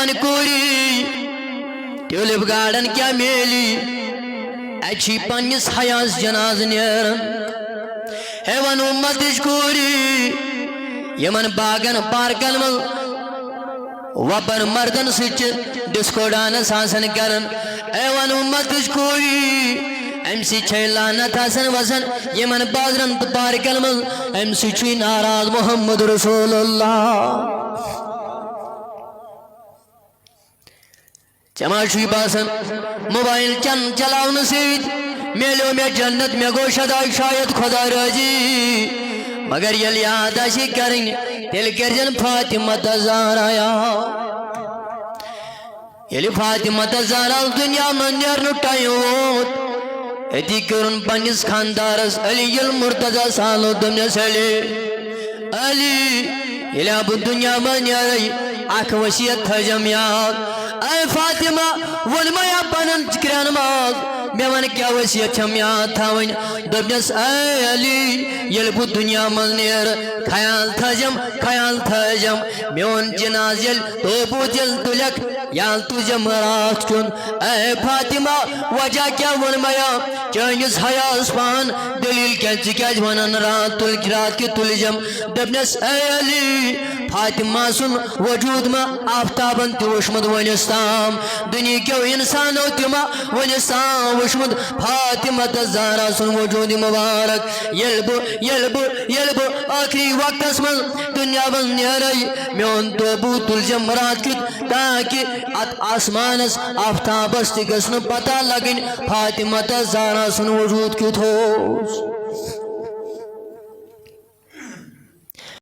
one کوری tulip garden کیا میلی اچھی پنس حیاس جناز نیرن one امتش کوری یمن باغن پارکن من وبن مردن سچ ڈسکو ڈانس آسن کرن ون امتش کوری ام سی چھے لعنت آسن وسن یمن بازرن تو پارکن من ام سی چھوی ناراض محمد رسول اللہ چماشوی باسن موبائل چن چلاؤن سید میلو میں جنت میں گو شدائی شاید خدا راضی مگر یل یاد آشی کرن تیل کرجن فاطمہ تزارا یل فاطمہ تزارا دنیا من نیرنو ٹائیوت ایتی کرن پنیس خاندارس علی المرتضی سالو دنیا سلی علی یل اب دنیا من نیرئی آنکھ وسیعت تھجم یاد اے فاطمہ ونمایا پنن چکران ماز میں ون کیا وسیعت چھم یاد تھاون دبنس اے علی یل بو دنیا من نیر خیال تھجم میون جناز یل تو بو دل تلک یال تجم رات چون اے فاطمہ وجہ کیا ونمایا چانس حیاس پان دلیل کیا چکیج ونن رات کی تلجم دبنس اے علی فاطمہ سن وجود ما آفتابن توشمد ونستام دنیا کیو انسانو تما ونستام وشمد فاطمہ تزارا سن وجود مبارک یلبو آخری وقت اسمن دنیا بن نیرائی میون توبوت الجمرات کت تاکہ ات آسمانس آفتابس تگسن پتہ لگن فاطمہ تزارا سن وجود کت ہوس